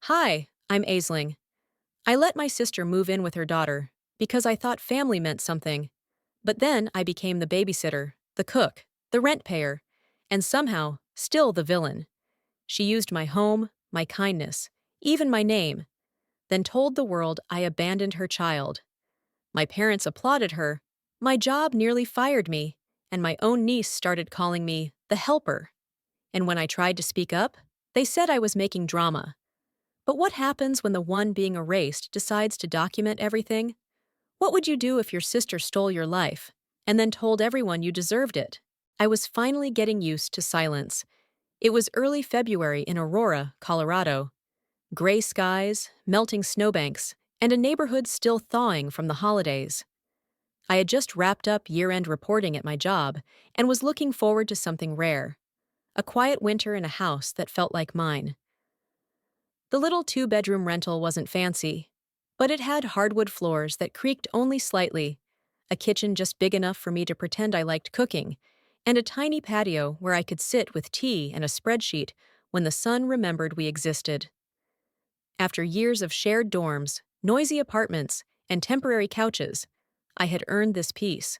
Hi, I'm Aisling. I let my sister move in with her daughter because I thought family meant something. But then I became the babysitter, the cook, the rent payer, and somehow still the villain. She used my home, my kindness, even my name, then told the world I abandoned her child. My parents applauded her, my job nearly fired me, and my own niece started calling me the helper. And when I tried to speak up, they said I was making drama. But what happens when the one being erased decides to document everything? What would you do if your sister stole your life and then told everyone you deserved it? I was finally getting used to silence. It was early February in Aurora, Colorado. Gray skies, melting snowbanks, and a neighborhood still thawing from the holidays. I had just wrapped up year-end reporting at my job and was looking forward to something rare. A quiet winter in a house that felt like mine. The little two-bedroom rental wasn't fancy, but it had hardwood floors that creaked only slightly, a kitchen just big enough for me to pretend I liked cooking, and a tiny patio where I could sit with tea and a spreadsheet when the sun remembered we existed. After years of shared dorms, noisy apartments, and temporary couches, I had earned this peace.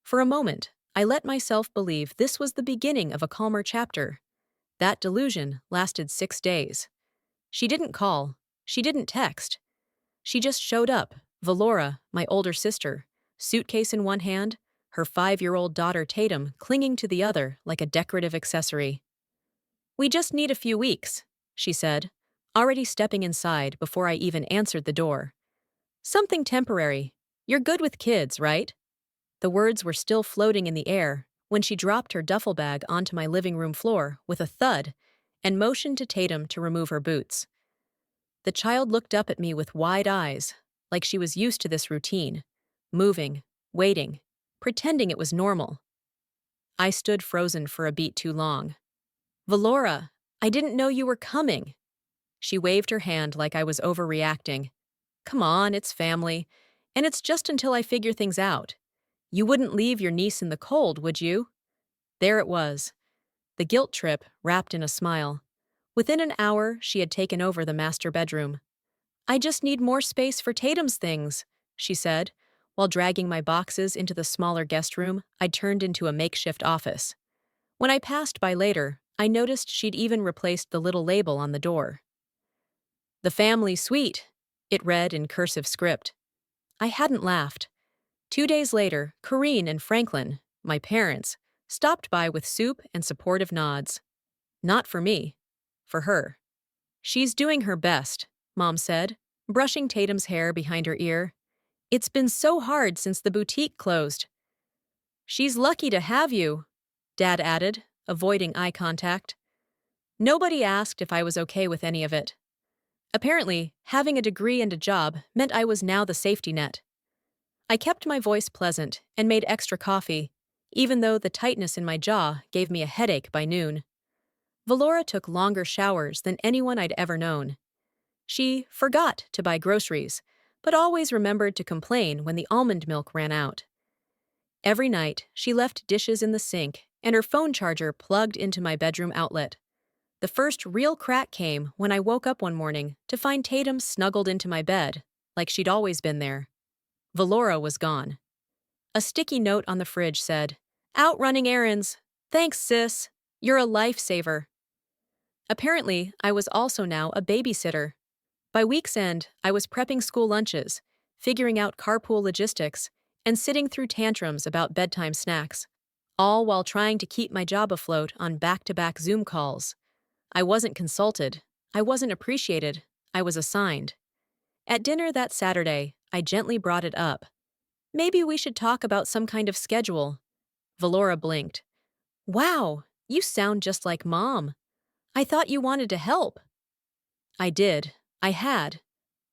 For a moment, I let myself believe this was the beginning of a calmer chapter. That delusion lasted 6 days. She didn't call. She didn't text. She just showed up, Valora, my older sister, suitcase in one hand, her 5-year-old daughter Tatum clinging to the other like a decorative accessory. "We just need a few weeks," she said, already stepping inside before I even answered the door. "Something temporary. You're good with kids, right?" The words were still floating in the air when she dropped her duffel bag onto my living room floor with a thud and motioned to Tatum to remove her boots. The child looked up at me with wide eyes, like she was used to this routine, moving, waiting, pretending it was normal. I stood frozen for a beat too long. "Valora, I didn't know you were coming." She waved her hand like I was overreacting. "Come on, it's family, and it's just until I figure things out. You wouldn't leave your niece in the cold, would you?" There it was, the guilt trip wrapped in a smile. Within an hour, she had taken over the master bedroom. "I just need more space for Tatum's things," she said, while dragging my boxes into the smaller guest room I'd turned into a makeshift office. When I passed by later, I noticed she'd even replaced the little label on the door. "The family suite," it read in cursive script. I hadn't laughed. 2 days later, Corrine and Franklin, my parents, stopped by with soup and supportive nods. Not for me. For her. "She's doing her best," Mom said, brushing Tatum's hair behind her ear. "It's been so hard since the boutique closed." "She's lucky to have you," Dad added, avoiding eye contact. Nobody asked if I was okay with any of it. Apparently, having a degree and a job meant I was now the safety net. I kept my voice pleasant and made extra coffee, even though the tightness in my jaw gave me a headache by noon. Valora took longer showers than anyone I'd ever known. She forgot to buy groceries, but always remembered to complain when the almond milk ran out. Every night, she left dishes in the sink and her phone charger plugged into my bedroom outlet. The first real crack came when I woke up one morning to find Tatum snuggled into my bed, like she'd always been there. Valora was gone. A sticky note on the fridge said, "Out running errands. Thanks, sis. You're a lifesaver." Apparently, I was also now a babysitter. By week's end, I was prepping school lunches, figuring out carpool logistics, and sitting through tantrums about bedtime snacks, all while trying to keep my job afloat on back-to-back Zoom calls. I wasn't consulted. I wasn't appreciated. I was assigned. At dinner that Saturday, I gently brought it up. "Maybe we should talk about some kind of schedule." Valora blinked. "Wow, you sound just like Mom. I thought you wanted to help." I did. I had.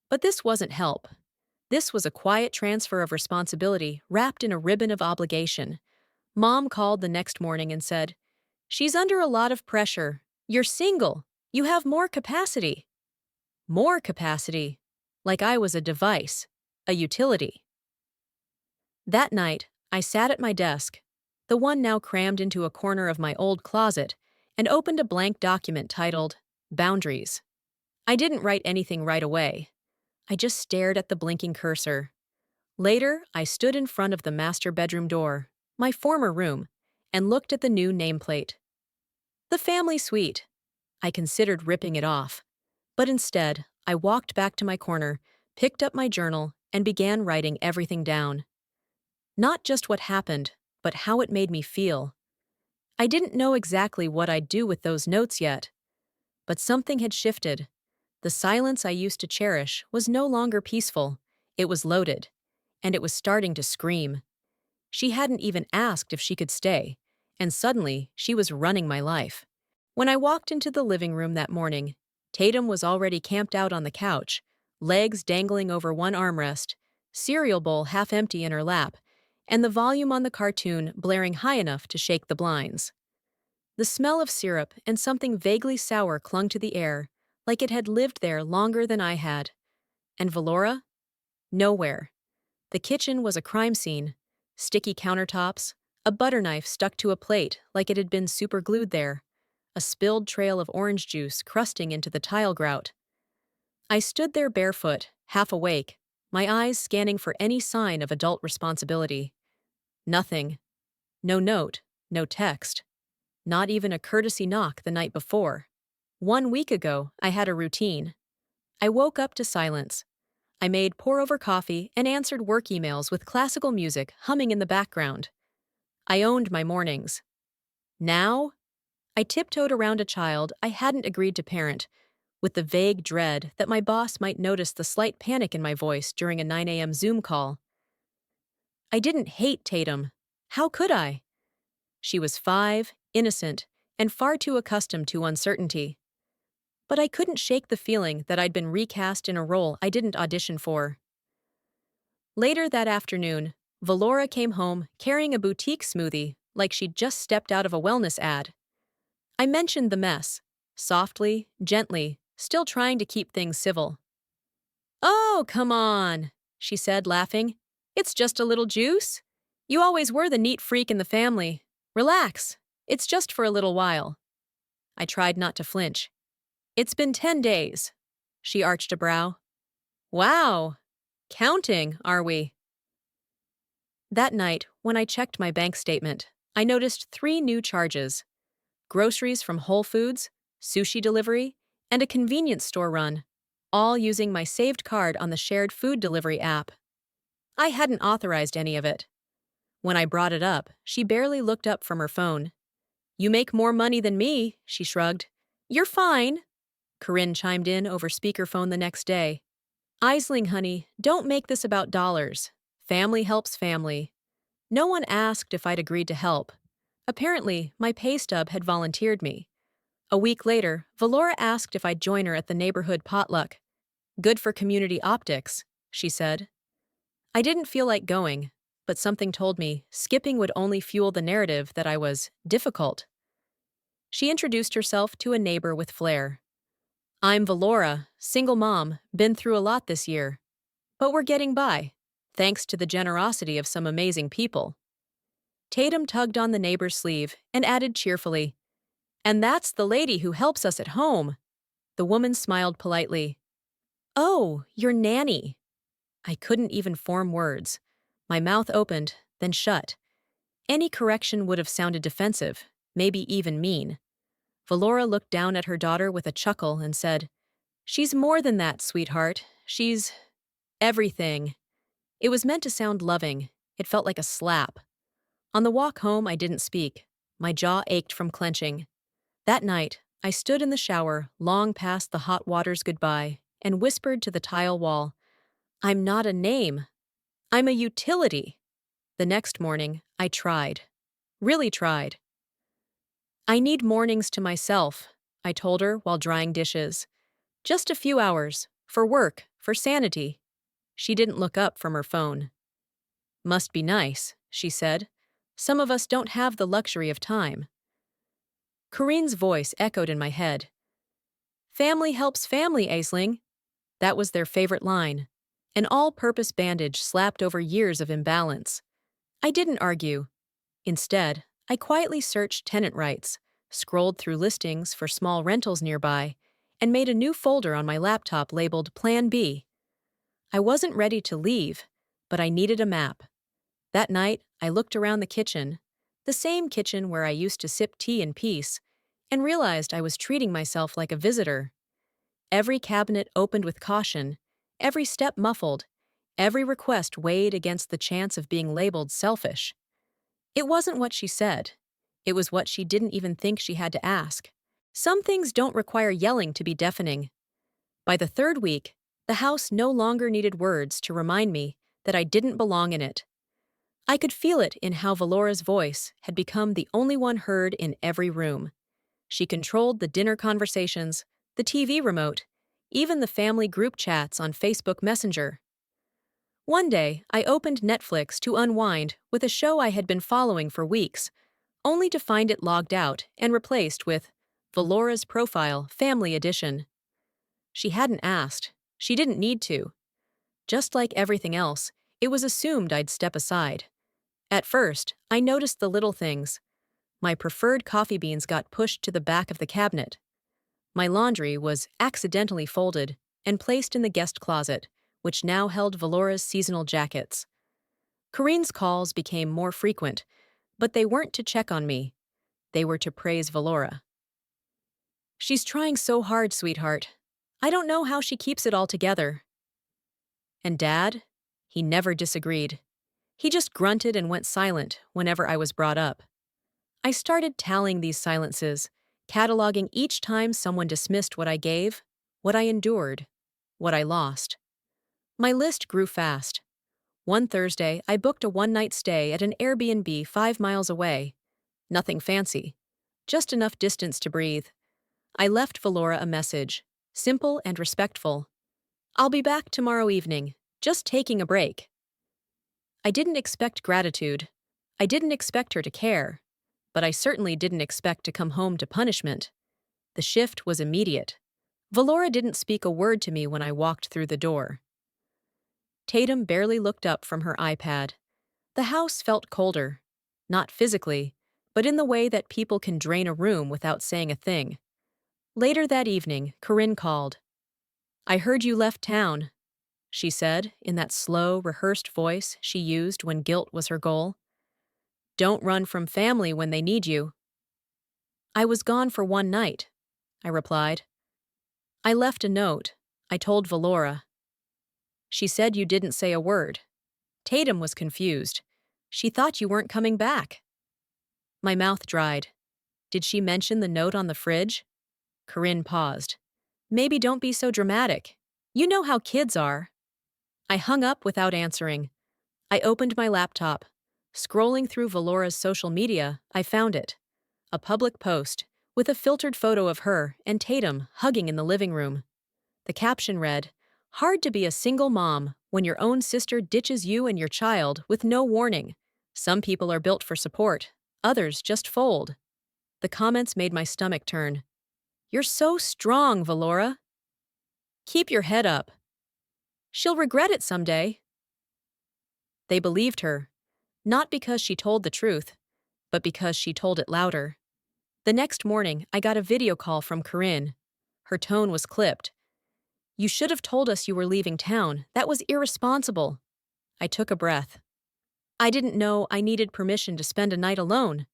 But this wasn't help. This was a quiet transfer of responsibility wrapped in a ribbon of obligation. Mom called the next morning and said, "She's under a lot of pressure. You're single. You have more capacity." More capacity. Like I was a device. A utility. That night, I sat at my desk, the one now crammed into a corner of my old closet, and opened a blank document titled Boundaries. I didn't write anything right away. I just stared at the blinking cursor. Later, I stood in front of the master bedroom door, my former room, and looked at the new nameplate. The family suite. I considered ripping it off. But instead, I walked back to my corner, picked up my journal, and began writing everything down. Not just what happened, but how it made me feel. I didn't know exactly what I'd do with those notes yet. But something had shifted. The silence I used to cherish was no longer peaceful. It was loaded. And it was starting to scream. She hadn't even asked if she could stay. And suddenly, she was running my life. When I walked into the living room that morning, Tatum was already camped out on the couch, legs dangling over one armrest, cereal bowl half empty in her lap, and the volume on the cartoon blaring high enough to shake the blinds. The smell of syrup and something vaguely sour clung to the air, like it had lived there longer than I had. And Valora? Nowhere. The kitchen was a crime scene. Sticky countertops, a butter knife stuck to a plate like it had been superglued there, a spilled trail of orange juice crusting into the tile grout. I stood there barefoot, half awake, my eyes scanning for any sign of adult responsibility. Nothing. No note, no text. Not even a courtesy knock the night before. 1 week ago, I had a routine. I woke up to silence. I made pour-over coffee and answered work emails with classical music humming in the background. I owned my mornings. Now, I tiptoed around a child I hadn't agreed to parent, with the vague dread that my boss might notice the slight panic in my voice during a 9 a.m. Zoom call. I didn't hate Tatum. How could I? She was 5, innocent, and far too accustomed to uncertainty. But I couldn't shake the feeling that I'd been recast in a role I didn't audition for. Later that afternoon, Valora came home carrying a boutique smoothie like she'd just stepped out of a wellness ad. I mentioned the mess, softly, gently, still trying to keep things civil. "Oh, come on," she said, laughing. "It's just a little juice. You always were the neat freak in the family. Relax. It's just for a little while." I tried not to flinch. "It's been 10 days. She arched a brow. "Wow. Counting, are we?" That night, when I checked my bank statement, I noticed 3 new charges: groceries from Whole Foods, sushi delivery, and a convenience store run, all using my saved card on the shared food delivery app. I hadn't authorized any of it. When I brought it up, she barely looked up from her phone. "You make more money than me," she shrugged. "You're fine," Corinne chimed in over speakerphone the next day. "Aisling, honey, don't make this about dollars. Family helps family." No one asked if I'd agreed to help. Apparently, my pay stub had volunteered me. A week later, Valora asked if I'd join her at the neighborhood potluck. "Good for community optics," she said. I didn't feel like going, but something told me skipping would only fuel the narrative that I was difficult. She introduced herself to a neighbor with flair. "I'm Valora, single mom, been through a lot this year. But we're getting by, thanks to the generosity of some amazing people." Tatum tugged on the neighbor's sleeve and added cheerfully, "And that's the lady who helps us at home." The woman smiled politely. "Oh, your nanny." I couldn't even form words. My mouth opened, then shut. Any correction would have sounded defensive, maybe even mean. Valora looked down at her daughter with a chuckle and said, "She's more than that, sweetheart. She's everything." It was meant to sound loving. It felt like a slap. On the walk home, I didn't speak. My jaw ached from clenching. That night, I stood in the shower, long past the hot water's goodbye, and whispered to the tile wall, "I'm not a name. I'm a utility." The next morning, I tried. Really tried. "I need mornings to myself," I told her while drying dishes. "Just a few hours. For work, for sanity." She didn't look up from her phone. "Must be nice," she said. "Some of us don't have the luxury of time." Corinne's voice echoed in my head. "Family helps family, Aisling." That was their favorite line. An all-purpose bandage slapped over years of imbalance. I didn't argue. Instead, I quietly searched tenant rights, scrolled through listings for small rentals nearby, and made a new folder on my laptop labeled Plan B. I wasn't ready to leave, but I needed a map. That night, I looked around the kitchen, the same kitchen where I used to sip tea in peace, and realized I was treating myself like a visitor. Every cabinet opened with caution, every step muffled, every request weighed against the chance of being labeled selfish. It wasn't what she said. It was what she didn't even think she had to ask. Some things don't require yelling to be deafening. By the third week, the house no longer needed words to remind me that I didn't belong in it. I could feel it in how Valora's voice had become the only one heard in every room. She controlled the dinner conversations, the TV remote, even the family group chats on Facebook Messenger. One day, I opened Netflix to unwind with a show I had been following for weeks, only to find it logged out and replaced with Valora's Profile Family Edition. She hadn't asked. She didn't need to. Just like everything else, it was assumed I'd step aside. At first, I noticed the little things. My preferred coffee beans got pushed to the back of the cabinet. My laundry was accidentally folded and placed in the guest closet, which now held Valora's seasonal jackets. Corinne's calls became more frequent, but they weren't to check on me. They were to praise Valora. "She's trying so hard, sweetheart. I don't know how she keeps it all together." And Dad? He never disagreed. He just grunted and went silent whenever I was brought up. I started tallying these silences, cataloging each time someone dismissed what I gave, what I endured, what I lost. My list grew fast. One Thursday, I booked a one-night stay at an Airbnb 5 miles away. Nothing fancy, just enough distance to breathe. I left Valora a message, simple and respectful. "I'll be back tomorrow evening, just taking a break." I didn't expect gratitude. I didn't expect her to care. But I certainly didn't expect to come home to punishment. The shift was immediate. Valora didn't speak a word to me when I walked through the door. Tatum barely looked up from her iPad. The house felt colder. Not physically, but in the way that people can drain a room without saying a thing. Later that evening, Corinne called. "I heard you left town," she said, in that slow, rehearsed voice she used when guilt was her goal. "Don't run from family when they need you." "I was gone for one night," I replied. "I left a note. I told Valora." "She said you didn't say a word." Tatum was confused. "She thought you weren't coming back." My mouth dried. "Did she mention the note on the fridge?" Corinne paused. "Maybe don't be so dramatic. You know how kids are." I hung up without answering. I opened my laptop. Scrolling through Valora's social media, I found it. A public post, with a filtered photo of her and Tatum hugging in the living room. The caption read, "Hard to be a single mom when your own sister ditches you and your child with no warning. Some people are built for support, others just fold." The comments made my stomach turn. "You're so strong, Valora." "Keep your head up." "She'll regret it someday." They believed her, not because she told the truth, but because she told it louder. The next morning, I got a video call from Corinne. Her tone was clipped. "You should have told us you were leaving town. That was irresponsible." I took a breath. "I didn't know I needed permission to spend a night alone."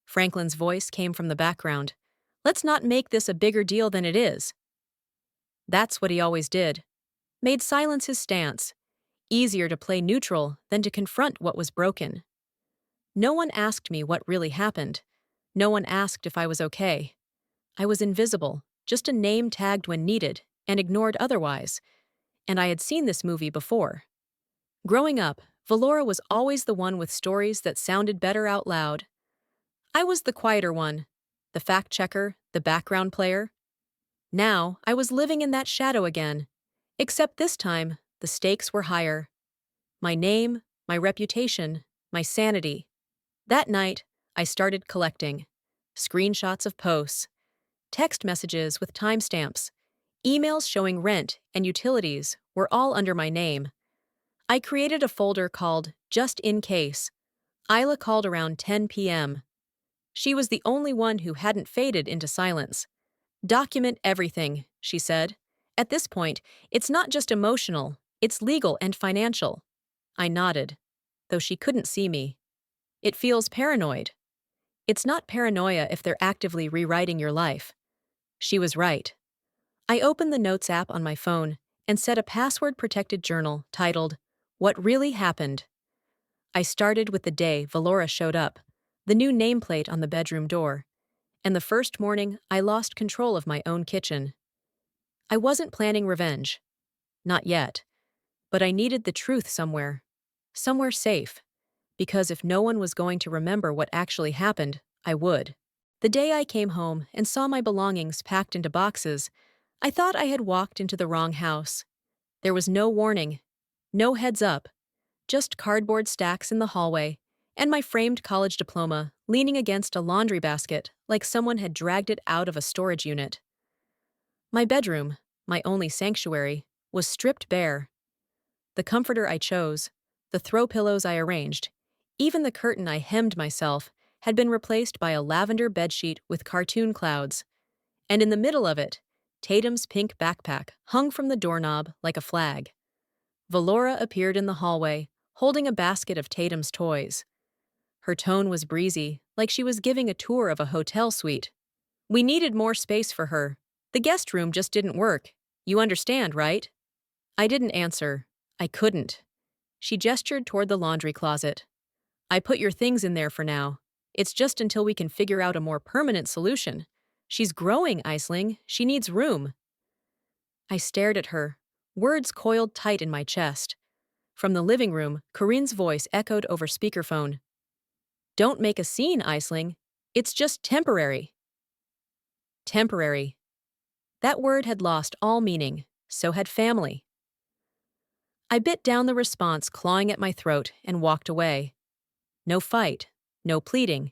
Franklin's voice came from the background. "Let's not make this a bigger deal than it is." That's what he always did. Made silence his stance. Easier to play neutral than to confront what was broken. No one asked me what really happened. No one asked if I was okay. I was invisible, just a name tagged when needed, and ignored otherwise. And I had seen this movie before. Growing up, Valora was always the one with stories that sounded better out loud. I was the quieter one, the fact checker, the background player. Now, I was living in that shadow again. Except this time, the stakes were higher. My name, my reputation, my sanity. That night, I started collecting. Screenshots of posts, text messages with timestamps, emails showing rent and utilities were all under my name. I created a folder called Just In Case. Isla called around 10 p.m. She was the only one who hadn't faded into silence. Document everything, she said. At this point, it's not just emotional, it's legal and financial. I nodded, though she couldn't see me. It feels paranoid. It's not paranoia if they're actively rewriting your life. She was right. I opened the Notes app on my phone and set a password-protected journal titled, What Really Happened. I started with the day Valora showed up, the new nameplate on the bedroom door, and the first morning I lost control of my own kitchen. I wasn't planning revenge. Not yet. But I needed the truth somewhere. Somewhere safe. Because if no one was going to remember what actually happened, I would. The day I came home and saw my belongings packed into boxes, I thought I had walked into the wrong house. There was no warning, no heads up, just cardboard stacks in the hallway, and my framed college diploma leaning against a laundry basket like someone had dragged it out of a storage unit. My bedroom, my only sanctuary, was stripped bare. The comforter I chose, the throw pillows I arranged, even the curtain I hemmed myself, had been replaced by a lavender bedsheet with cartoon clouds. And in the middle of it, Tatum's pink backpack hung from the doorknob like a flag. Valora appeared in the hallway, holding a basket of Tatum's toys. Her tone was breezy, like she was giving a tour of a hotel suite. We needed more space for her. The guest room just didn't work. You understand, right? I didn't answer. I couldn't. She gestured toward the laundry closet. I put your things in there for now. It's just until we can figure out a more permanent solution. She's growing, Aisling. She needs room. I stared at her, words coiled tight in my chest. From the living room, Corinne's voice echoed over speakerphone. Don't make a scene, Aisling. It's just temporary. Temporary. That word had lost all meaning. So had family. I bit down the response clawing at my throat and walked away. No fight, no pleading,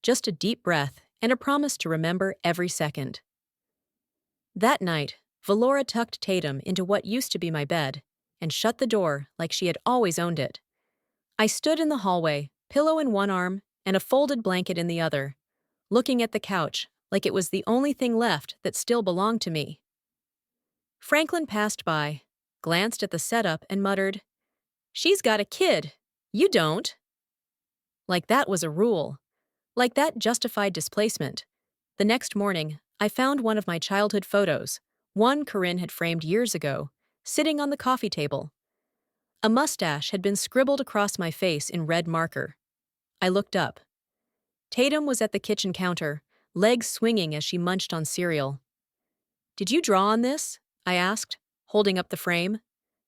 just a deep breath and a promise to remember every second. That night, Valora tucked Tatum into what used to be my bed and shut the door like she had always owned it. I stood in the hallway, pillow in one arm and a folded blanket in the other, looking at the couch like it was the only thing left that still belonged to me. Franklin passed by, glanced at the setup and muttered, "She's got a kid. You don't." Like that was a rule. Like that justified displacement. The next morning, I found one of my childhood photos, one Corinne had framed years ago, sitting on the coffee table. A mustache had been scribbled across my face in red marker. I looked up. Tatum was at the kitchen counter, legs swinging as she munched on cereal. "Did you draw on this?" I asked, holding up the frame.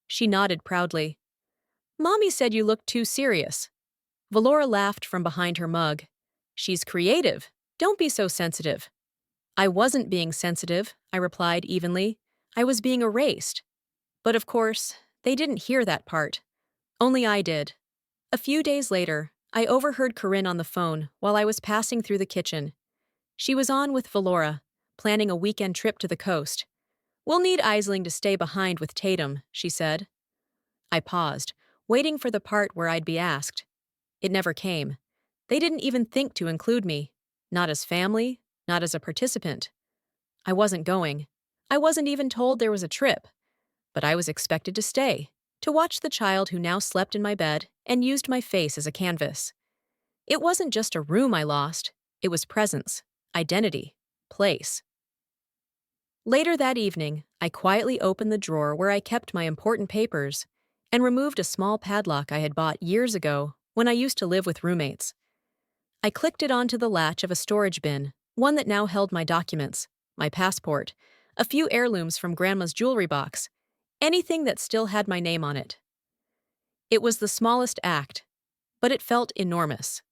She nodded proudly. "Mommy said you looked too serious." Valora laughed from behind her mug. "She's creative. Don't be so sensitive." I wasn't being sensitive, I replied evenly. I was being erased. But of course, they didn't hear that part. Only I did. A few days later, I overheard Corinne on the phone while I was passing through the kitchen. She was on with Valora, planning a weekend trip to the coast. "We'll need Aisling to stay behind with Tatum," she said. I paused, waiting for the part where I'd be asked. It never came. They didn't even think to include me. Not as family, not as a participant. I wasn't going. I wasn't even told there was a trip. But I was expected to stay, to watch the child who now slept in my bed and used my face as a canvas. It wasn't just a room I lost. It was presence, identity, place. Later that evening, I quietly opened the drawer where I kept my important papers and removed a small padlock I had bought years ago when I used to live with roommates. I clicked it onto the latch of a storage bin, one that now held my documents, my passport, a few heirlooms from Grandma's jewelry box, anything that still had my name on it. It was the smallest act, but it felt enormous.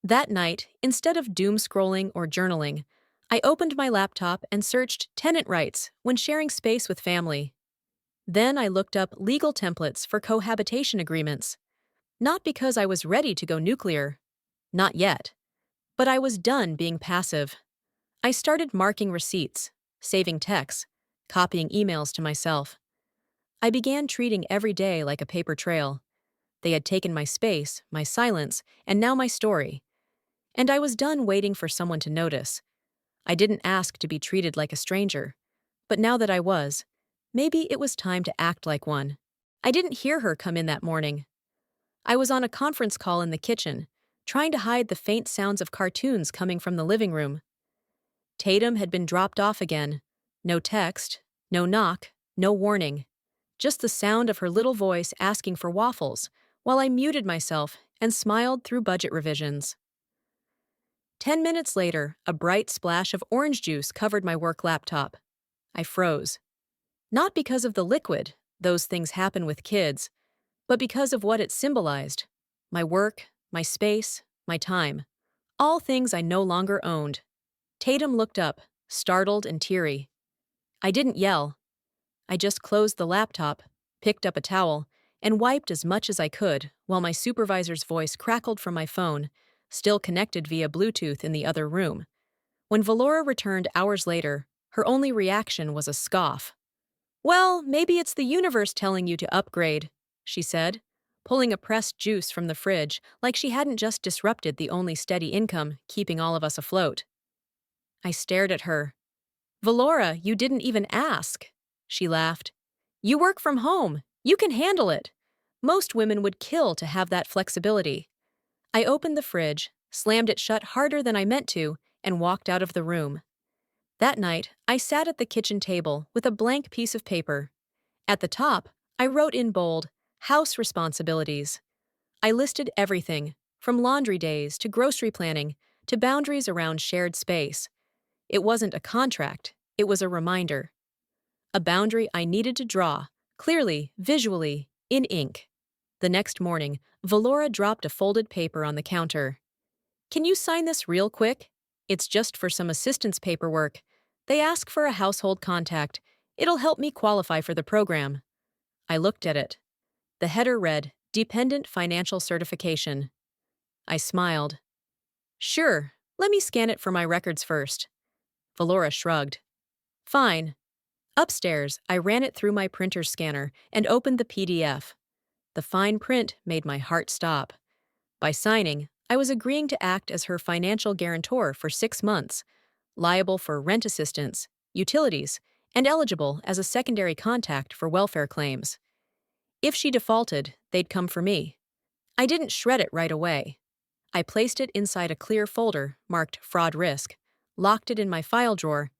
That night, instead of doom scrolling or journaling, I opened my laptop and searched tenant rights when sharing space with family. Then I looked up legal templates for cohabitation agreements. Not because I was ready to go nuclear. Not yet. But I was done being passive. I started marking receipts, saving texts, copying emails to myself. I began treating every day like a paper trail. They had taken my space, my silence, and now my story. And I was done waiting for someone to notice. I didn't ask to be treated like a stranger. But now that I was, maybe it was time to act like one. I didn't hear her come in that morning. I was on a conference call in the kitchen, trying to hide the faint sounds of cartoons coming from the living room. Tatum had been dropped off again. No text, no knock, no warning. Just the sound of her little voice asking for waffles, while I muted myself and smiled through budget revisions. 10 minutes later, a bright splash of orange juice covered my work laptop. I froze. Not because of the liquid, those things happen with kids, but because of what it symbolized. My work, my space, my time. All things I no longer owned. Tatum looked up, startled and teary. I didn't yell. I just closed the laptop, picked up a towel, and wiped as much as I could while my supervisor's voice crackled from my phone, still connected via Bluetooth in the other room. When Valora returned hours later, her only reaction was a scoff. "Well, maybe it's the universe telling you to upgrade," she said, pulling a pressed juice from the fridge like she hadn't just disrupted the only steady income keeping all of us afloat. I stared at her. "Valora, you didn't even ask." She laughed. "You work from home. You can handle it. Most women would kill to have that flexibility." I opened the fridge, slammed it shut harder than I meant to, and walked out of the room. That night, I sat at the kitchen table with a blank piece of paper. At the top, I wrote in bold, "House responsibilities." I listed everything, from laundry days to grocery planning to boundaries around shared space. It wasn't a contract, it was a reminder. A boundary I needed to draw, clearly, visually, in ink. The next morning, Valora dropped a folded paper on the counter. "Can you sign this real quick? It's just for some assistance paperwork. They ask for a household contact. It'll help me qualify for the program." I looked at it. The header read, "Dependent Financial Certification." I smiled. "Sure, let me scan it for my records first." Valora shrugged. "Fine." Upstairs, I ran it through my printer scanner and opened the PDF. The fine print made my heart stop. By signing, I was agreeing to act as her financial guarantor for 6 months, liable for rent assistance, utilities, and eligible as a secondary contact for welfare claims. If she defaulted, they'd come for me. I didn't shred it right away. I placed it inside a clear folder marked Fraud Risk, locked it in my file drawer,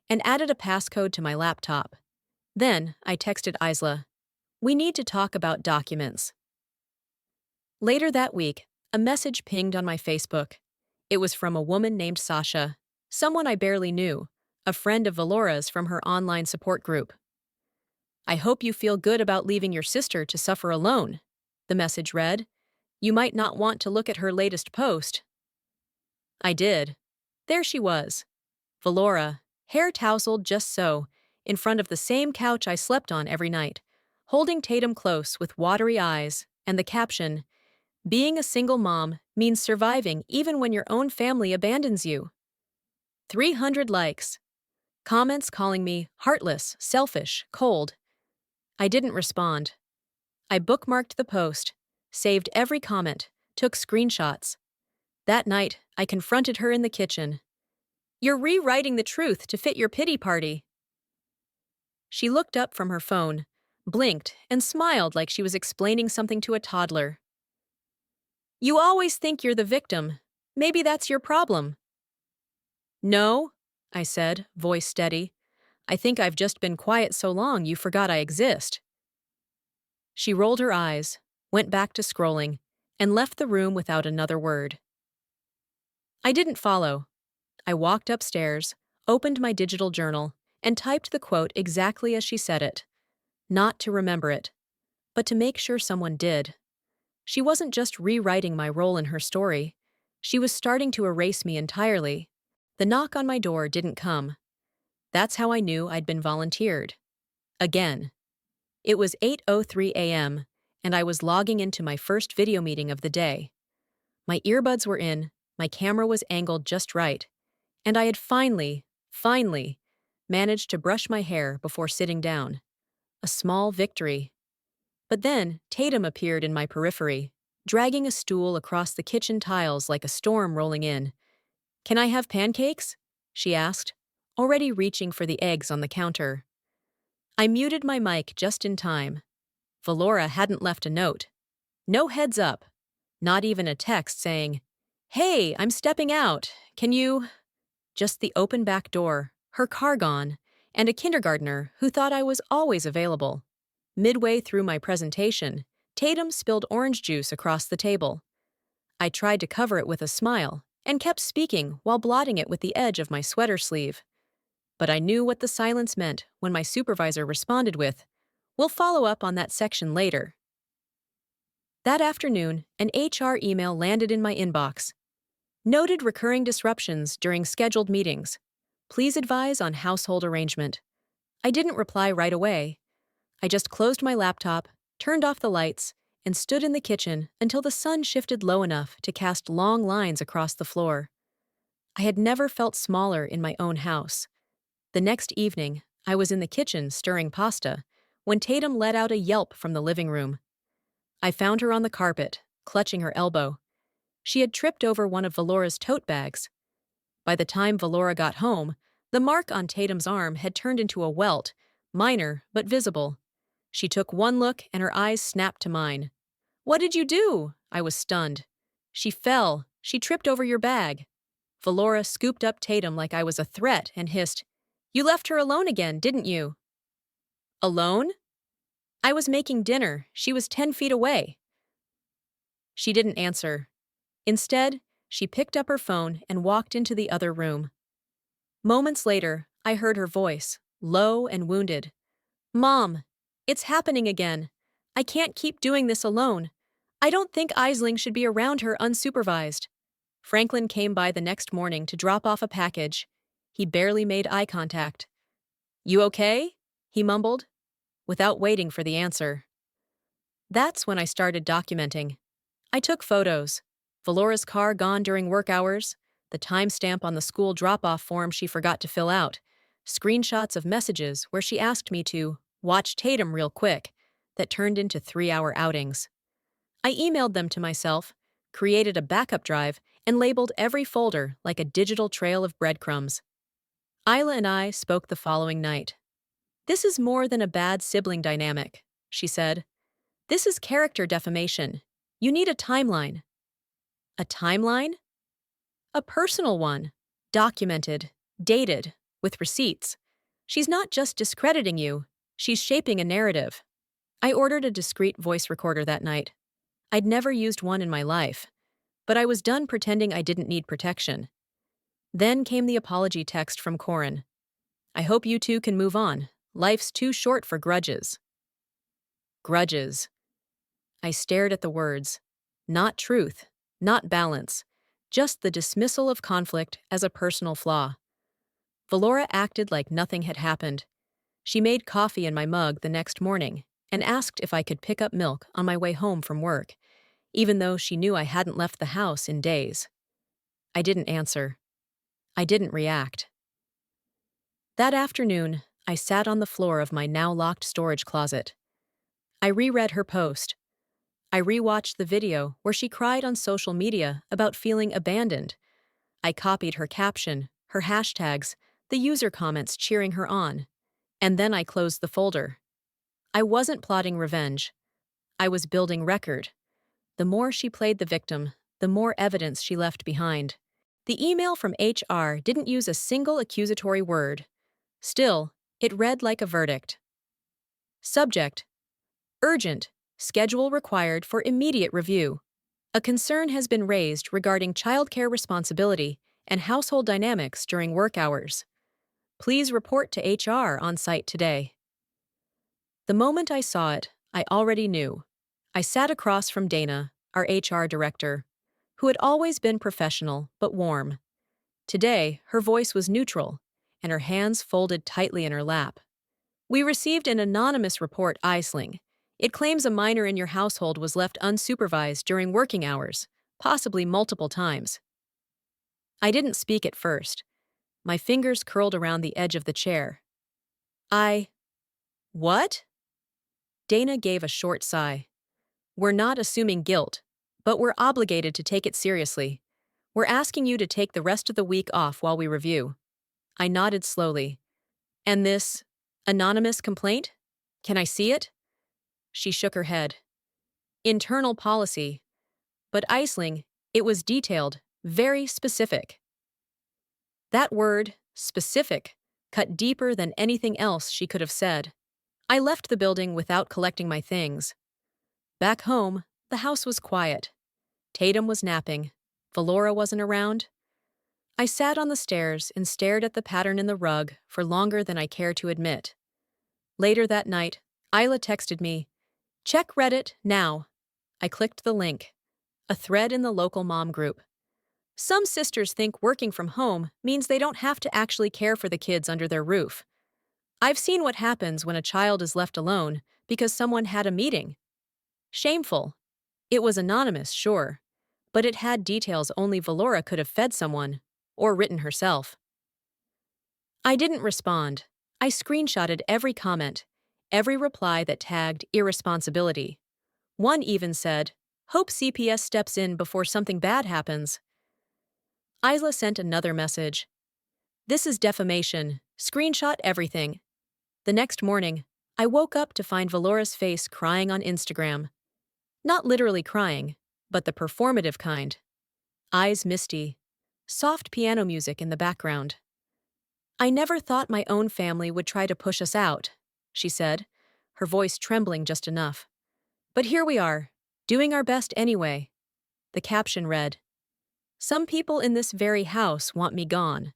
and added a passcode to my laptop. Then I texted Isla, "We need to talk about documents." Later that week, a message pinged on my Facebook. It was from a woman named Sasha, someone I barely knew, a friend of Valora's from her online support group. "I hope you feel good about leaving your sister to suffer alone," the message read. "You might not want to look at her latest post." I did. There she was. Valora, hair tousled just so, in front of the same couch I slept on every night, holding Tatum close with watery eyes, and the caption, "Being a single mom means surviving even when your own family abandons you." 300 likes. Comments calling me heartless, selfish, cold. I didn't respond. I bookmarked the post, saved every comment, took screenshots. That night, I confronted her in the kitchen. "You're rewriting the truth to fit your pity party." She looked up from her phone, blinked, and smiled like she was explaining something to a toddler. "You always think you're the victim. Maybe that's your problem." "No," I said, voice steady. "I think I've just been quiet so long you forgot I exist." She rolled her eyes, went back to scrolling, and left the room without another word. I didn't follow. I walked upstairs, opened my digital journal, and typed the quote exactly as she said it. Not to remember it, but to make sure someone did. She wasn't just rewriting my role in her story. She was starting to erase me entirely. The knock on my door didn't come. That's how I knew I'd been volunteered. Again. It was 8:03 a.m., and I was logging into my first video meeting of the day. My earbuds were in, my camera was angled just right, and I had finally managed to brush my hair before sitting down. A small victory. But then Tatum appeared in my periphery, dragging a stool across the kitchen tiles like a storm rolling in. "Can I have pancakes?" she asked, already reaching for the eggs on the counter. I muted my mic just in time. Valora hadn't left a note. No heads up. Not even a text saying, "Hey, I'm stepping out. Can you—" Just the open back door, her car gone, and a kindergartner who thought I was always available. Midway through my presentation, Tatum spilled orange juice across the table. I tried to cover it with a smile and kept speaking while blotting it with the edge of my sweater sleeve. But I knew what the silence meant when my supervisor responded with, "We'll follow up on that section later." That afternoon, an HR email landed in my inbox. Noted recurring disruptions during scheduled meetings. Please advise on household arrangement. I didn't reply right away. I just closed my laptop, turned off the lights, and stood in the kitchen until the sun shifted low enough to cast long lines across the floor. I had never felt smaller in my own house. The next evening, I was in the kitchen stirring pasta when Tatum let out a yelp from the living room. I found her on the carpet, clutching her elbow. She had tripped over one of Valora's tote bags. By the time Valora got home, the mark on Tatum's arm had turned into a welt, minor but visible. She took one look and her eyes snapped to mine. "What did you do?" I was stunned. "She fell. She tripped over your bag." Valora scooped up Tatum like I was a threat and hissed, "You left her alone again, didn't you?" "Alone?" "I was making dinner. She was 10 feet away." She didn't answer. Instead, she picked up her phone and walked into the other room. Moments later, I heard her voice, low and wounded. "Mom, it's happening again. I can't keep doing this alone. I don't think Aisling should be around her unsupervised." Franklin came by the next morning to drop off a package. He barely made eye contact. "You okay?" he mumbled, without waiting for the answer. That's when I started documenting. I took photos. Valora's car gone during work hours, the timestamp on the school drop-off form she forgot to fill out, screenshots of messages where she asked me to watch Tatum real quick that turned into 3-hour outings. I emailed them to myself, created a backup drive, and labeled every folder like a digital trail of breadcrumbs. Isla and I spoke the following night. "This is more than a bad sibling dynamic," she said. "This is character defamation. You need a timeline." A timeline? A personal one, documented, dated, with receipts. She's not just discrediting you, she's shaping a narrative. I ordered a discreet voice recorder that night. I'd never used one in my life, but I was done pretending I didn't need protection. Then came the apology text from Corin. "I hope you two can move on. Life's too short for grudges." Grudges. I stared at the words. Not truth, not balance, just the dismissal of conflict as a personal flaw. Valora acted like nothing had happened. She made coffee in my mug the next morning and asked if I could pick up milk on my way home from work, even though she knew I hadn't left the house in days. I didn't answer. I didn't react. That afternoon, I sat on the floor of my now-locked storage closet. I reread her post. I rewatched the video where she cried on social media about feeling abandoned. I copied her caption, her hashtags, the user comments cheering her on. And then I closed the folder. I wasn't plotting revenge. I was building record. The more she played the victim, the more evidence she left behind. The email from HR didn't use a single accusatory word. Still, it read like a verdict. Subject: urgent. Schedule required for immediate review. A concern has been raised regarding childcare responsibility and household dynamics during work hours. Please report to HR on site today. The moment I saw it, I already knew. I sat across from Dana, our HR director, who had always been professional but warm. Today, her voice was neutral, and her hands folded tightly in her lap. "We received an anonymous report, Aisling. It claims a minor in your household was left unsupervised during working hours, possibly multiple times." I didn't speak at first. My fingers curled around the edge of the chair. What? Dana gave a short sigh. "We're not assuming guilt, but we're obligated to take it seriously. We're asking you to take the rest of the week off while we review." I nodded slowly. And this anonymous complaint? Can I see it? She shook her head. Internal policy. But Aisling, it was detailed, very specific. That word, specific, cut deeper than anything else she could have said. I left the building without collecting my things. Back home, the house was quiet. Tatum was napping. Valora wasn't around. I sat on the stairs and stared at the pattern in the rug for longer than I care to admit. Later that night, Isla texted me, "Check Reddit now." I clicked the link. A thread in the local mom group. Some sisters think working from home means they don't have to actually care for the kids under their roof. I've seen what happens when a child is left alone because someone had a meeting. Shameful. It was anonymous, sure, but it had details only Valora could have fed someone, or written herself. I didn't respond. I screenshotted every comment, every reply that tagged irresponsibility. One even said, "Hope CPS steps in before something bad happens." Isla sent another message. "This is defamation. Screenshot everything." The next morning, I woke up to find Valora's face crying on Instagram. Not literally crying, but the performative kind. Eyes misty. Soft piano music in the background. "I never thought my own family would try to push us out," she said, her voice trembling just enough. "But here we are, doing our best anyway." The caption read, "Some people in this very house want me gone,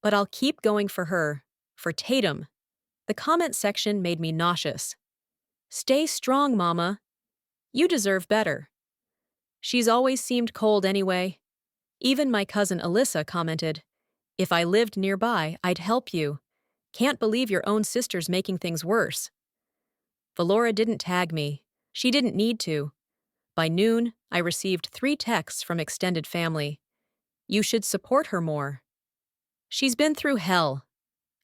but I'll keep going for her, for Tatum." The comment section made me nauseous. "Stay strong, Mama. You deserve better." She's always seemed cold anyway. Even my cousin Alyssa commented, "If I lived nearby, I'd help you. Can't believe your own sister's making things worse." Valora didn't tag me. She didn't need to. By noon, I received 3 texts from extended family. "You should support her more. She's been through hell.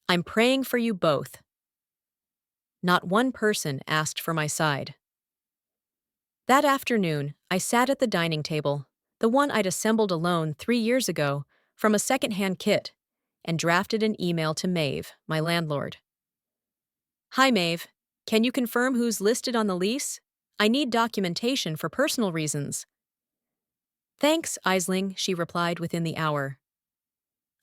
I'm praying for you both." Not one person asked for my side. That afternoon, I sat at the dining table, the one I'd assembled alone 3 years ago from a secondhand kit, and drafted an email to Maeve, my landlord. "Hi Maeve, can you confirm who's listed on the lease? I need documentation for personal reasons." "Thanks, Aisling," she replied within the hour.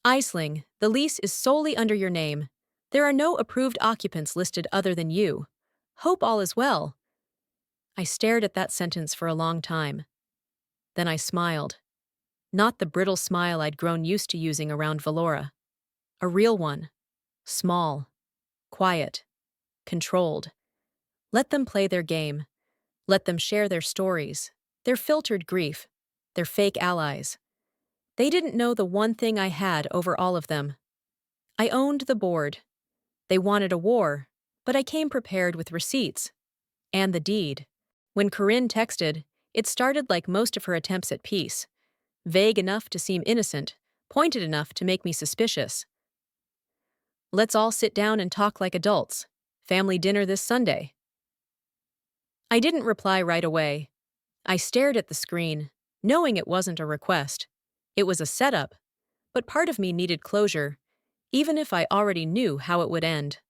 "Aisling, the lease is solely under your name. There are no approved occupants listed other than you. Hope all is well." I stared at that sentence for a long time. Then I smiled. Not the brittle smile I'd grown used to using around Valora. A real one. Small. Quiet. Controlled. Let them play their game. Let them share their stories, their filtered grief, their fake allies. They didn't know the one thing I had over all of them. I owned the board. They wanted a war, but I came prepared with receipts. And the deed. When Corinne texted, it started like most of her attempts at peace. Vague enough to seem innocent, pointed enough to make me suspicious. "Let's all sit down and talk like adults. Family dinner this Sunday." I didn't reply right away. I stared at the screen, knowing it wasn't a request. It was a setup, but part of me needed closure, even if I already knew how it would end.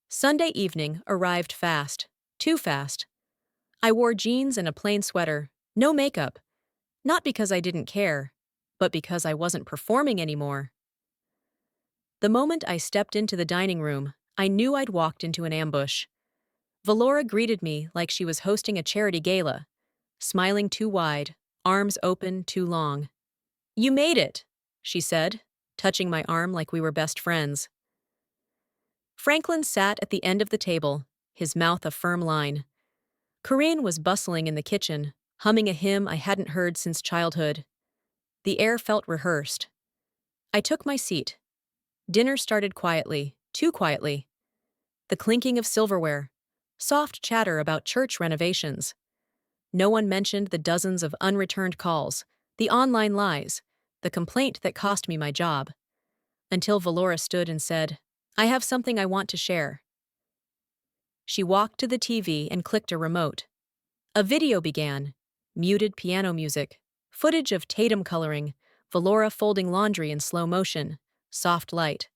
Sunday evening arrived fast, too fast. I wore jeans and a plain sweater, no makeup, not because I didn't care, but because I wasn't performing anymore. The moment I stepped into the dining room, I knew I'd walked into an ambush. Valora greeted me like she was hosting a charity gala, smiling too wide, arms open too long. "You made it," she said, touching my arm like we were best friends. Franklin sat at the end of the table, his mouth a firm line. Corinne was bustling in the kitchen, humming a hymn I hadn't heard since childhood. The air felt rehearsed. I took my seat. Dinner started quietly, too quietly. The clinking of silverware, soft chatter about church renovations. No one mentioned the dozens of unreturned calls, the online lies, the complaint that cost me my job. Until Valora stood and said, "I have something I want to share." She walked to the TV and clicked a remote. A video began, muted piano music, footage of Tatum coloring, Valora folding laundry in slow motion, soft light.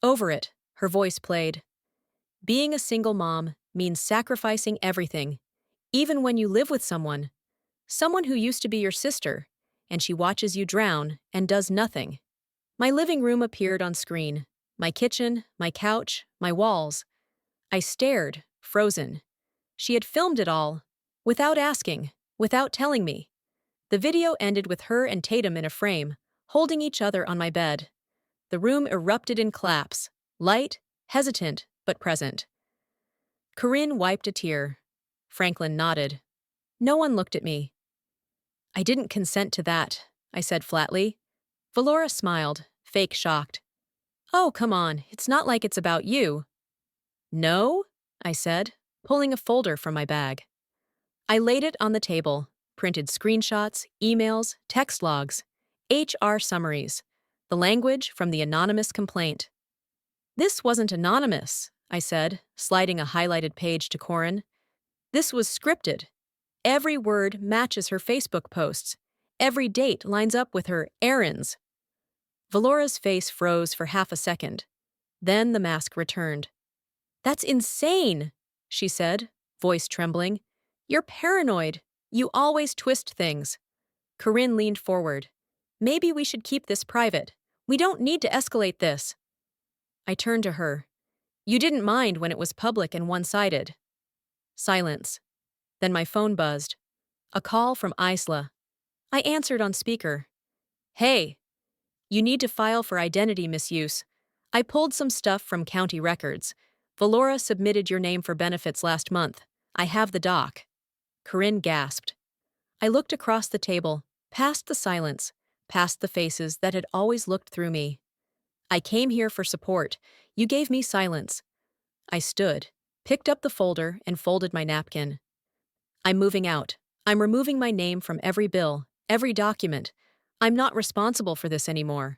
Over it, her voice played. Being a single mom means sacrificing everything, even when you live with someone who used to be your sister, and she watches you drown and does nothing. My living room appeared on screen. My kitchen, my couch, my walls. I stared, frozen. She had filmed it all, without asking, without telling me. The video ended with her and Tatum in a frame, holding each other on my bed. The room erupted in claps, light, hesitant, but present. Corinne wiped a tear. Franklin nodded. No one looked at me. I didn't consent to that, I said flatly. Valora smiled, fake shocked. Oh, come on, it's not like it's about you. No, I said, pulling a folder from my bag. I laid it on the table, printed screenshots, emails, text logs, HR summaries, the language from the anonymous complaint. This wasn't anonymous, I said, sliding a highlighted page to Corinne. This was scripted. Every word matches her Facebook posts. Every date lines up with her errands. Valora's face froze for half a second. Then the mask returned. That's insane, she said, voice trembling. You're paranoid. You always twist things. Corinne leaned forward. Maybe we should keep this private. We don't need to escalate this. I turned to her. You didn't mind when it was public and one-sided. Silence. Then my phone buzzed. A call from Isla. I answered on speaker. Hey, you need to file for identity misuse. I pulled some stuff from county records. Valora submitted your name for benefits last month. I have the doc. Corinne gasped. I looked across the table, past the silence, past the faces that had always looked through me. I came here for support. You gave me silence. I stood, picked up the folder, and folded my napkin. I'm moving out. I'm removing my name from every bill, every document. I'm not responsible for this anymore.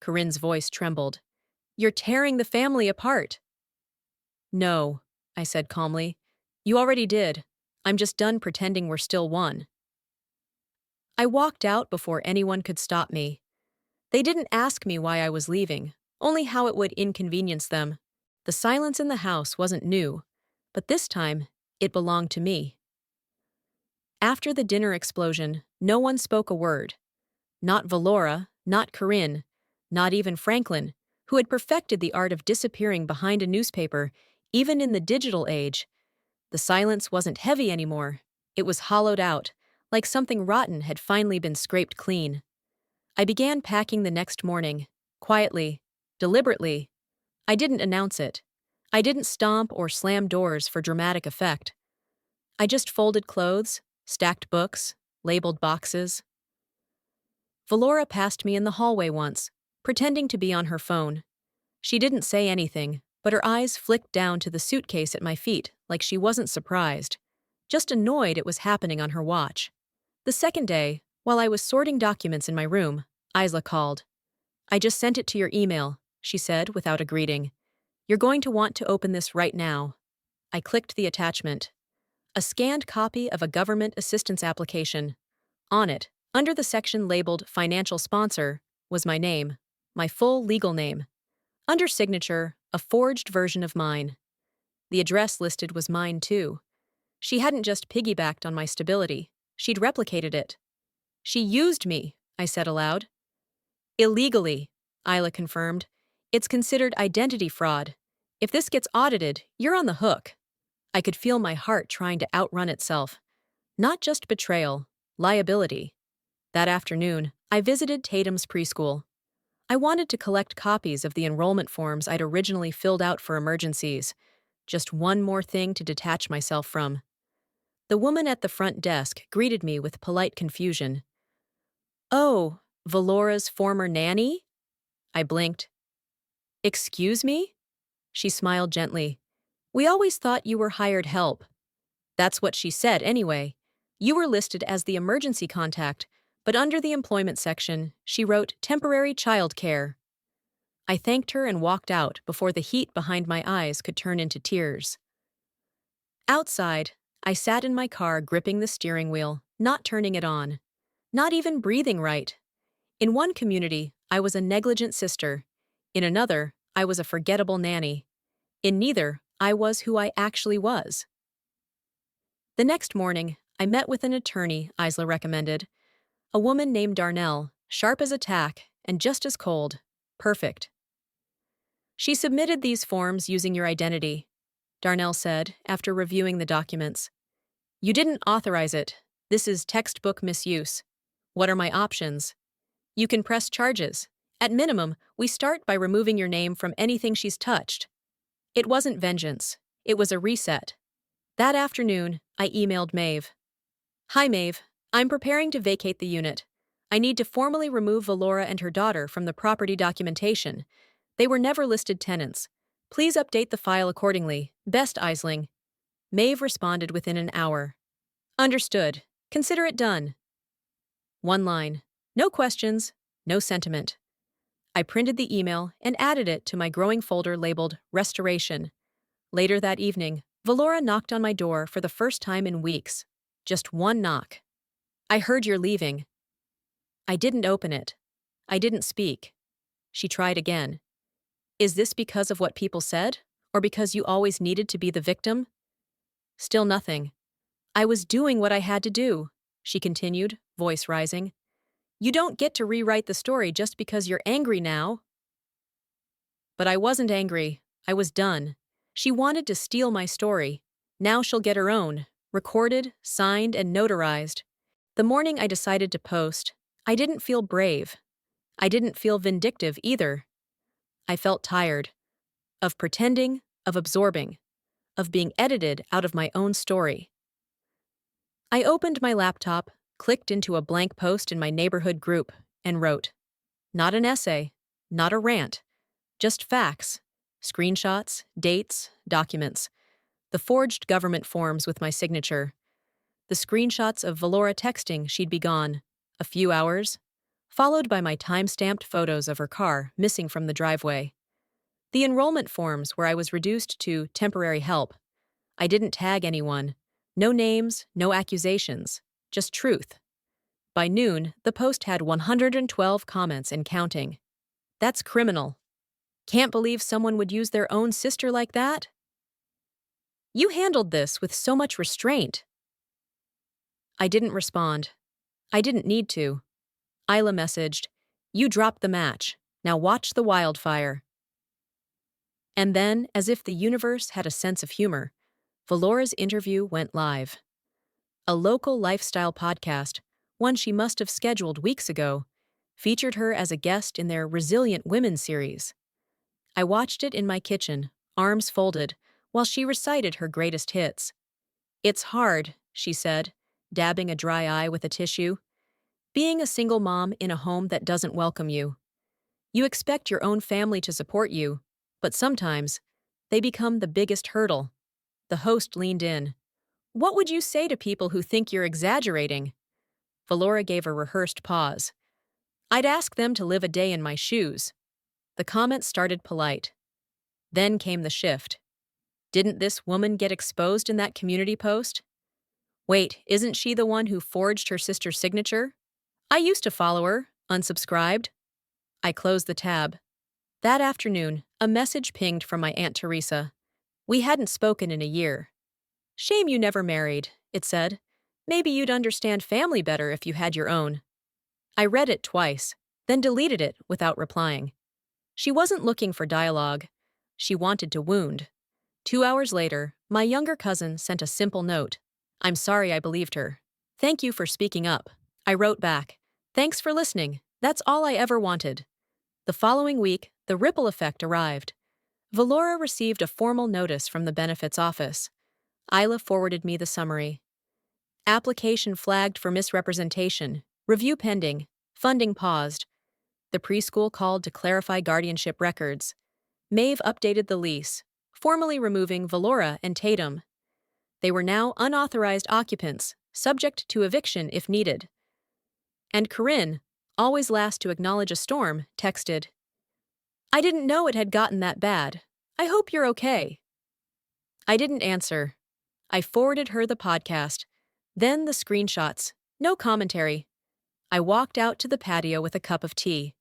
Corinne's voice trembled. You're tearing the family apart. No, I said calmly. You already did. I'm just done pretending we're still one. I walked out before anyone could stop me. They didn't ask me why I was leaving, only how it would inconvenience them. The silence in the house wasn't new, but this time, it belonged to me. After the dinner explosion, no one spoke a word. Not Valora, not Corinne, not even Franklin, who had perfected the art of disappearing behind a newspaper, even in the digital age. The silence wasn't heavy anymore. It was hollowed out, like something rotten had finally been scraped clean. I began packing the next morning, quietly, deliberately. I didn't announce it. I didn't stomp or slam doors for dramatic effect. I just folded clothes, stacked books, labeled boxes. Valora passed me in the hallway once, pretending to be on her phone. She didn't say anything, but her eyes flicked down to the suitcase at my feet like she wasn't surprised, just annoyed it was happening on her watch. The second day, while I was sorting documents in my room, Isla called. I just sent it to your email, she said without a greeting. You're going to want to open this right now. I clicked the attachment. A scanned copy of a government assistance application. On it, under the section labeled Financial Sponsor, was my name, my full legal name. Under signature, a forged version of mine. The address listed was mine too. She hadn't just piggybacked on my stability, she'd replicated it. She used me, I said aloud. Illegally, Isla confirmed. It's considered identity fraud. If this gets audited, you're on the hook. I could feel my heart trying to outrun itself. Not just betrayal, liability. That afternoon, I visited Tatum's preschool. I wanted to collect copies of the enrollment forms I'd originally filled out for emergencies. Just one more thing to detach myself from. The woman at the front desk greeted me with polite confusion. Oh, Valora's former nanny? I blinked. Excuse me? She smiled gently. We always thought you were hired help. That's what she said anyway. You were listed as the emergency contact, but under the employment section, she wrote temporary childcare. I thanked her and walked out before the heat behind my eyes could turn into tears. Outside, I sat in my car gripping the steering wheel, not turning it on. Not even breathing right. In one community, I was a negligent sister. In another, I was a forgettable nanny. In neither, I was who I actually was. The next morning, I met with an attorney Isla recommended, a woman named Darnell, sharp as a tack and just as cold. Perfect. She submitted these forms using your identity, Darnell said after reviewing the documents. You didn't authorize it. This is textbook misuse. What are my options? You can press charges. At minimum, we start by removing your name from anything she's touched. It wasn't vengeance. It was a reset. That afternoon, I emailed Maeve. Hi, Maeve. I'm preparing to vacate the unit. I need to formally remove Valora and her daughter from the property documentation. They were never listed tenants. Please update the file accordingly. Best, Isling. Maeve responded within an hour. Understood. Consider it done. One line. No questions, no sentiment. I printed the email and added it to my growing folder labeled Restoration. Later that evening, Valora knocked on my door for the first time in weeks. Just one knock. I heard you're leaving. I didn't open it. I didn't speak. She tried again. Is this because of what people said? Or because you always needed to be the victim? Still nothing. I was doing what I had to do, she continued, voice rising. You don't get to rewrite the story just because you're angry now. But I wasn't angry. I was done. She wanted to steal my story. Now she'll get her own, recorded, signed, and notarized. The morning I decided to post, I didn't feel brave. I didn't feel vindictive either. I felt tired. Of pretending, of absorbing, of being edited out of my own story. I opened my laptop, clicked into a blank post in my neighborhood group, and wrote. Not an essay, not a rant, just facts, screenshots, dates, documents, the forged government forms with my signature, the screenshots of Valora texting she'd be gone, a few hours, followed by my time-stamped photos of her car missing from the driveway. The enrollment forms where I was reduced to temporary help. I didn't tag anyone. No names, no accusations, just truth. By noon, the post had 112 comments and counting. That's criminal. Can't believe someone would use their own sister like that? You handled this with so much restraint. I didn't respond. I didn't need to. Isla messaged, You dropped the match. Now watch the wildfire. And then, as if the universe had a sense of humor, Valora's interview went live. A local lifestyle podcast, one she must have scheduled weeks ago, featured her as a guest in their Resilient Women series. I watched it in my kitchen, arms folded, while she recited her greatest hits. It's hard, she said, dabbing a dry eye with a tissue. Being a single mom in a home that doesn't welcome you. You expect your own family to support you, but sometimes they become the biggest hurdle. The host leaned in. What would you say to people who think you're exaggerating? Valora gave a rehearsed pause. I'd ask them to live a day in my shoes. The comments started polite. Then came the shift. Didn't this woman get exposed in that community post? Wait, isn't she the one who forged her sister's signature? I used to follow her, unsubscribed. I closed the tab. That afternoon, a message pinged from my Aunt Teresa. We hadn't spoken in a year. Shame you never married, it said. Maybe you'd understand family better if you had your own. I read it twice, then deleted it without replying. She wasn't looking for dialogue. She wanted to wound. 2 hours later, my younger cousin sent a simple note. I'm sorry I believed her. Thank you for speaking up. I wrote back. Thanks for listening. That's all I ever wanted. The following week, the ripple effect arrived. Valora received a formal notice from the benefits office. Isla forwarded me the summary. Application flagged for misrepresentation. Review pending. Funding paused. The preschool called to clarify guardianship records. Maeve updated the lease, formally removing Valora and Tatum. They were now unauthorized occupants, subject to eviction if needed. And Corinne, always last to acknowledge a storm, texted, I didn't know it had gotten that bad. I hope you're okay. I didn't answer. I forwarded her the podcast, then the screenshots, no commentary. I walked out to the patio with a cup of tea.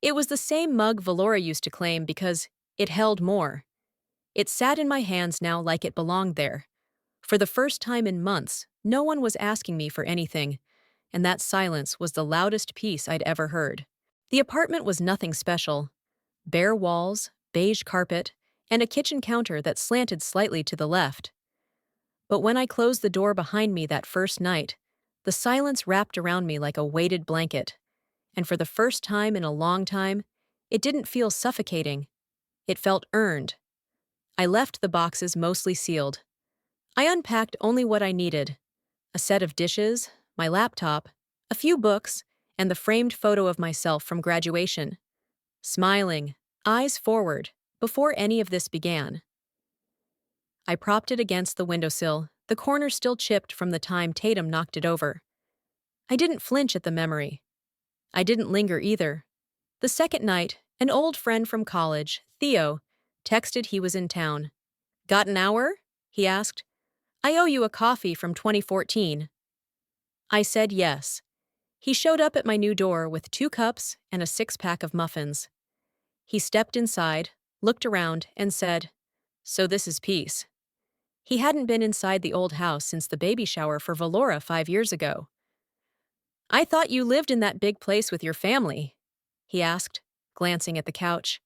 It was the same mug Valora used to claim because it held more. It sat in my hands now like it belonged there. For the first time in months, no one was asking me for anything, and that silence was the loudest piece I'd ever heard. The apartment was nothing special. Bare walls, beige carpet, and a kitchen counter that slanted slightly to the left. But when I closed the door behind me that first night, the silence wrapped around me like a weighted blanket. And for the first time in a long time, it didn't feel suffocating. It felt earned. I left the boxes mostly sealed. I unpacked only what I needed: a set of dishes, my laptop, a few books, and the framed photo of myself from graduation. Smiling, eyes forward, before any of this began. I propped it against the windowsill, the corner still chipped from the time Tatum knocked it over. I didn't flinch at the memory. I didn't linger either. The second night, an old friend from college, Theo, texted he was in town. "Got an hour?" he asked. "I owe you a coffee from 2014. I said yes. He showed up at my new door with 2 cups and a 6-pack of muffins. He stepped inside, looked around, and said, "So this is peace." He hadn't been inside the old house since the baby shower for Valora 5 years ago. "I thought you lived in that big place with your family," he asked, glancing at the couch.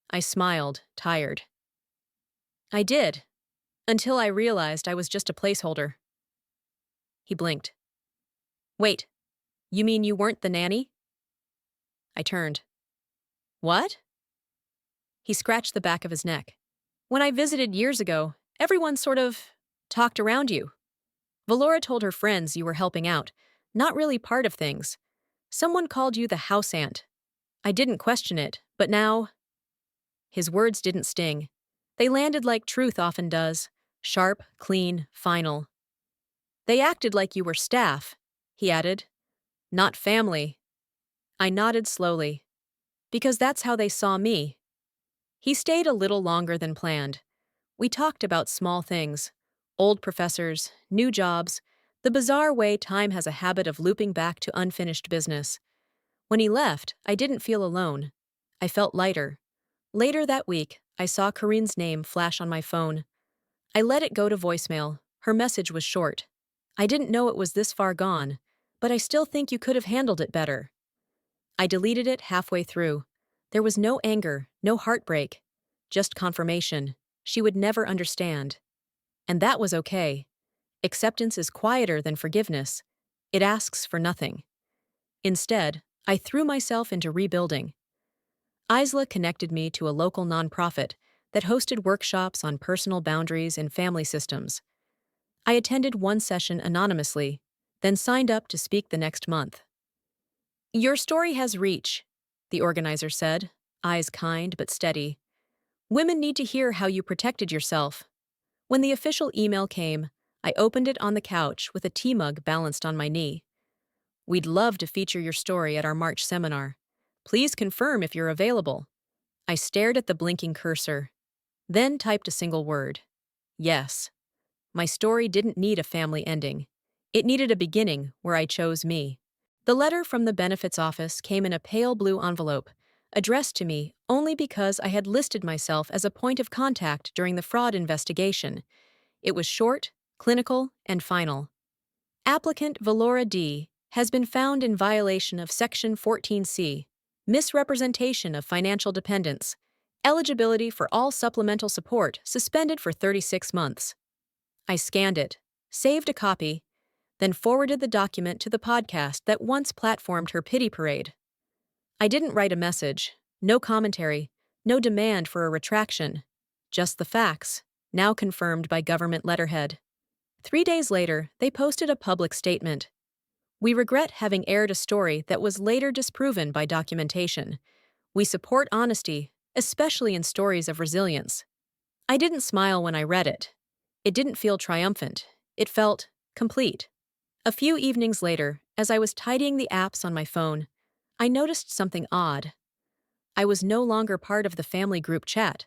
I smiled, tired. "I did, until I realized I was just a placeholder." He blinked. "Wait, you mean you weren't the nanny?" I turned. "What?" He scratched the back of his neck. "When I visited years ago, everyone sort of talked around you. Valora told her friends you were helping out, not really part of things. Someone called you the house aunt. I didn't question it, but now—" His words didn't sting. They landed like truth often does, sharp, clean, final. "They acted like you were staff," he added. "Not family." I nodded slowly. "Because that's how they saw me." He stayed a little longer than planned. We talked about small things: old professors, new jobs, the bizarre way time has a habit of looping back to unfinished business. When he left, I didn't feel alone. I felt lighter. Later that week, I saw Corinne's name flash on my phone. I let it go to voicemail. Her message was short. "I didn't know it was this far gone, but I still think you could have handled it better." I deleted it halfway through. There was no anger, no heartbreak, just confirmation. She would never understand. And that was okay. Acceptance is quieter than forgiveness. It asks for nothing. Instead, I threw myself into rebuilding. Isla connected me to a local nonprofit that hosted workshops on personal boundaries and family systems. I attended one session anonymously, then signed up to speak the next month. "Your story has reach," the organizer said, eyes kind but steady. "Women need to hear how you protected yourself." When the official email came, I opened it on the couch with a tea mug balanced on my knee. "We'd love to feature your story at our March seminar. Please confirm if you're available." I stared at the blinking cursor, then typed a single word: yes. My story didn't need a family ending. It needed a beginning where I chose me. The letter from the benefits office came in a pale blue envelope, addressed to me only because I had listed myself as a point of contact during the fraud investigation. It was short, clinical, and final. "Applicant Valora D. has been found in violation of Section 14C, misrepresentation of financial dependence. Eligibility for all supplemental support suspended for 36 months. I scanned it, saved a copy, then forwarded the document to the podcast that once platformed her pity parade. I didn't write a message, no commentary, no demand for a retraction, just the facts, now confirmed by government letterhead. 3 days later, they posted a public statement. "We regret having aired a story that was later disproven by documentation. We support honesty, especially in stories of resilience." I didn't smile when I read it. It didn't feel triumphant. It felt complete. A few evenings later, as I was tidying the apps on my phone, I noticed something odd. I was no longer part of the family group chat,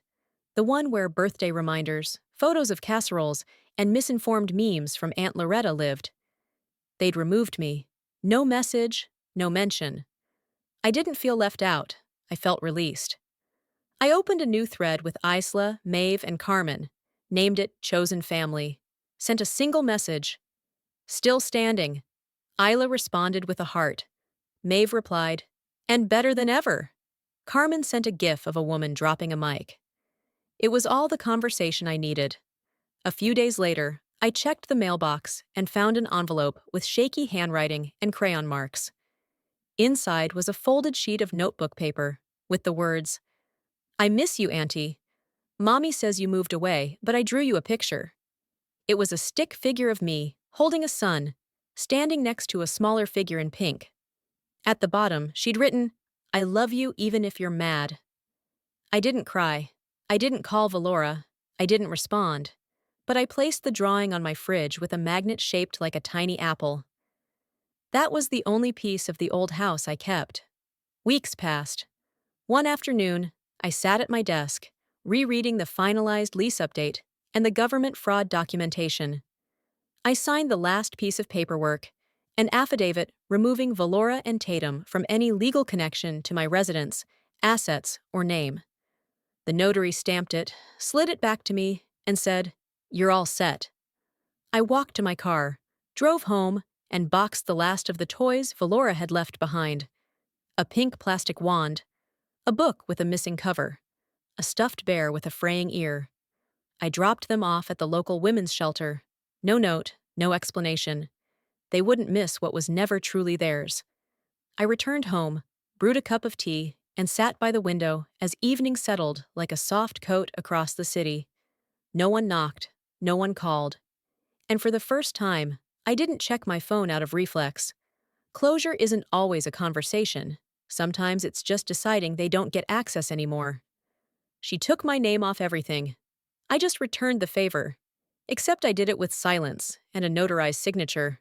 the one where birthday reminders, photos of casseroles, and misinformed memes from Aunt Loretta lived. They'd removed me. No message, no mention. I didn't feel left out. I felt released. I opened a new thread with Isla, Maeve, and Carmen, named it Chosen Family, sent a single message. Still standing. Isla responded with a heart. Maeve replied, and better than ever. Carmen sent a gif of a woman dropping a mic. It was all the conversation I needed. A few days later, I checked the mailbox and found an envelope with shaky handwriting and crayon marks. Inside was a folded sheet of notebook paper with the words, I miss you, Auntie. Mommy says you moved away, but I drew you a picture. It was a stick figure of me, holding a sun, standing next to a smaller figure in pink. At the bottom, she'd written, I love you even if you're mad. I didn't cry. I didn't call Valora. I didn't respond. But I placed the drawing on my fridge with a magnet shaped like a tiny apple. That was the only piece of the old house I kept. Weeks passed. One afternoon, I sat at my desk, rereading the finalized lease update and the government fraud documentation. I signed the last piece of paperwork, an affidavit removing Valora and Tatum from any legal connection to my residence, assets, or name. The notary stamped it, slid it back to me, and said, You're all set. I walked to my car, drove home, and boxed the last of the toys Valora had left behind. A pink plastic wand, a book with a missing cover, a stuffed bear with a fraying ear. I dropped them off at the local women's shelter. No note, no explanation. They wouldn't miss what was never truly theirs. I returned home, brewed a cup of tea, and sat by the window as evening settled like a soft coat across the city. No one knocked, no one called. And for the first time, I didn't check my phone out of reflex. Closure isn't always a conversation. Sometimes it's just deciding they don't get access anymore. She took my name off everything. I just returned the favor. Except I did it with silence and a notarized signature.